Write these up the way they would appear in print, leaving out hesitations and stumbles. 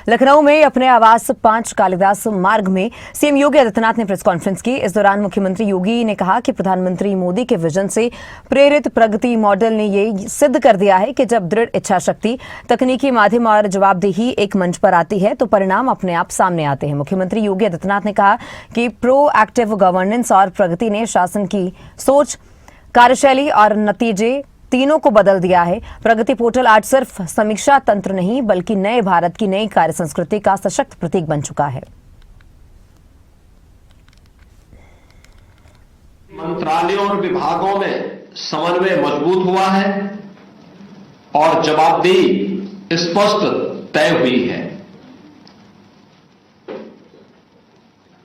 लखनऊ में अपने आवास 5 कालिदास मार्ग में सीएम योगी आदित्यनाथ ने प्रेस कॉन्फ्रेंस की। इस दौरान मुख्यमंत्री योगी ने कहा कि प्रधानमंत्री मोदी के विजन से प्रेरित प्रगति मॉडल ने ये सिद्ध कर दिया है कि जब दृढ़ इच्छा शक्ति, तकनीकी माध्यम और जवाबदेही एक मंच पर आती है तो परिणाम अपने आप सामने आते हैं। मुख्यमंत्री योगी आदित्यनाथ ने कहा कि प्रोएक्टिव गवर्नेंस और प्रगति ने शासन की सोच, कार्यशैली और नतीजे तीनों को बदल दिया है। प्रगति पोर्टल आज सिर्फ समीक्षा तंत्र नहीं बल्कि नए भारत की नई कार्य संस्कृति का सशक्त प्रतीक बन चुका है। मंत्रालयों और विभागों में समन्वय मजबूत हुआ है और जवाबदेही स्पष्ट तय हुई है।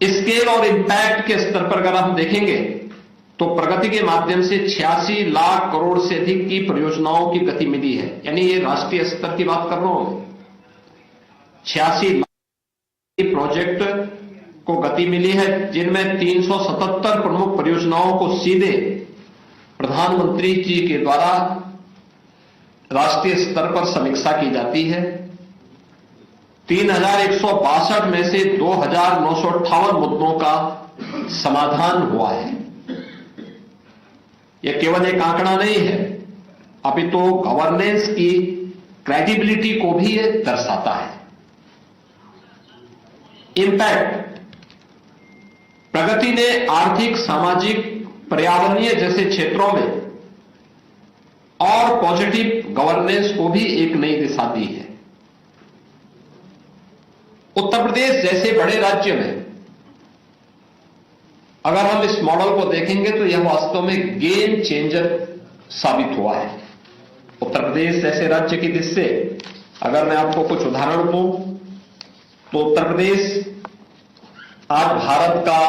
स्केल और इंपैक्ट के स्तर पर अगर हम देखेंगे तो प्रगति के माध्यम से 86 लाख करोड़ से अधिक की परियोजनाओं की गति मिली है। यानी ये राष्ट्रीय स्तर की बात कर रहा हूं। 86 लाख प्रोजेक्ट को गति मिली है, जिनमें 377 प्रमुख परियोजनाओं को सीधे प्रधानमंत्री जी के द्वारा राष्ट्रीय स्तर पर समीक्षा की जाती है। 3162 में से 2958 मुद्दों का समाधान हुआ है। यह केवल एक आंकड़ा नहीं है, अपितु गवर्नेंस की क्रेडिबिलिटी को भी यह दर्शाता है। इंपैक्ट, प्रगति ने आर्थिक, सामाजिक, पर्यावरणीय जैसे क्षेत्रों में और पॉजिटिव गवर्नेंस को भी एक नई दिशा दी है। उत्तर प्रदेश जैसे बड़े राज्य में अगर हम इस मॉडल को देखेंगे तो यह वास्तव में गेम चेंजर साबित हुआ है। उत्तर प्रदेश जैसे राज्य की दृष्टि से अगर मैं आपको कुछ उदाहरण दूं तो उत्तर प्रदेश आज भारत का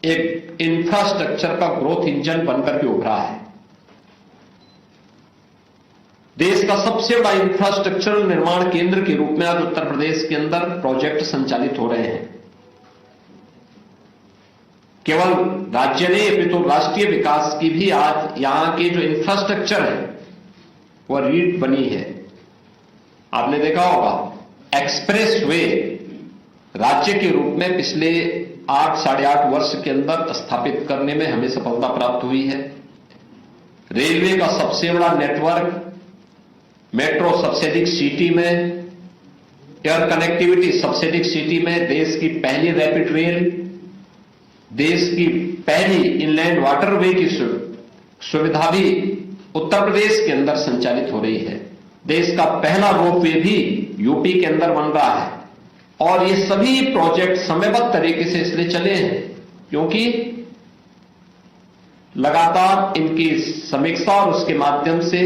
एक इंफ्रास्ट्रक्चर का ग्रोथ इंजन बनकर के उभरा है। देश का सबसे बड़ा इंफ्रास्ट्रक्चरल निर्माण केंद्र के रूप में आज उत्तर प्रदेश के अंदर प्रोजेक्ट संचालित हो रहे हैं। केवल राज्य नहीं अपितु राष्ट्रीय विकास की भी आज यहां के जो इंफ्रास्ट्रक्चर है वह रीढ़ बनी है। आपने देखा होगा एक्सप्रेस वे राज्य के रूप में पिछले 8-8.5 वर्ष के अंदर स्थापित करने में हमें सफलता प्राप्त हुई है। रेलवे का सबसे बड़ा नेटवर्क, मेट्रो सबसे अधिक सिटी में, एयर कनेक्टिविटी सबसे अधिक सिटी में, देश की पहली रैपिड रेल, देश की पहली इनलैंड वाटरवे की सुविधा भी उत्तर प्रदेश के अंदर संचालित हो रही है। देश का पहला रोपवे भी यूपी के अंदर बन रहा है। और ये सभी प्रोजेक्ट समयबद्ध तरीके से इसलिए चले हैं क्योंकि लगातार इनकी समीक्षा और उसके माध्यम से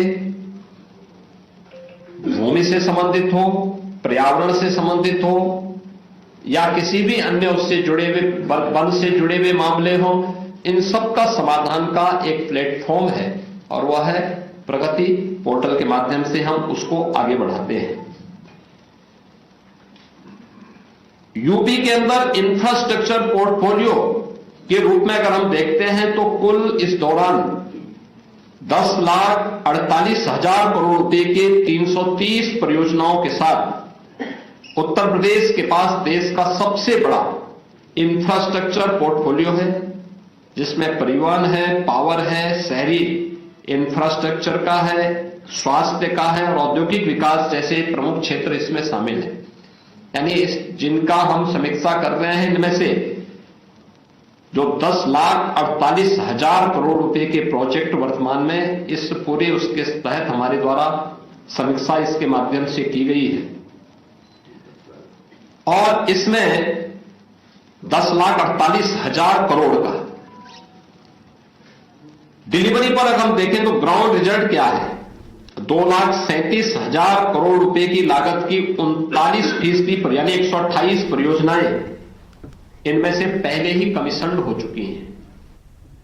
भूमि से संबंधित हो, पर्यावरण से संबंधित हो या किसी भी अन्य उससे जुड़े हुए वन से जुड़े हुए मामले हो, इन सब का समाधान का एक प्लेटफॉर्म है और वह है प्रगति पोर्टल के माध्यम से हम उसको आगे बढ़ाते हैं। यूपी के अंदर इंफ्रास्ट्रक्चर पोर्टफोलियो के रूप में अगर हम देखते हैं तो कुल इस दौरान 10,48,000 करोड़ रुपए के 330 परियोजनाओं के साथ उत्तर प्रदेश के पास देश का सबसे बड़ा इंफ्रास्ट्रक्चर पोर्टफोलियो है, जिसमें परिवहन है, पावर है, शहरी इंफ्रास्ट्रक्चर का है, स्वास्थ्य का है और औद्योगिक विकास जैसे प्रमुख क्षेत्र इसमें शामिल है। यानी जिनका हम समीक्षा कर रहे हैं इनमें से जो 10,48,000 करोड़ रुपए के प्रोजेक्ट वर्तमान में इस पूरे उसके तहत हमारे द्वारा समीक्षा इसके माध्यम से की गई है और इसमें 10,48,000 करोड़ का डिलीवरी पर अगर हम देखें तो ग्राउंड रिजल्ट क्या है, 2,37,000 करोड़ रुपए की लागत की 39% पर यानी 128 परियोजनाएं इनमें से पहले ही कमीशन्ड हो चुकी हैं।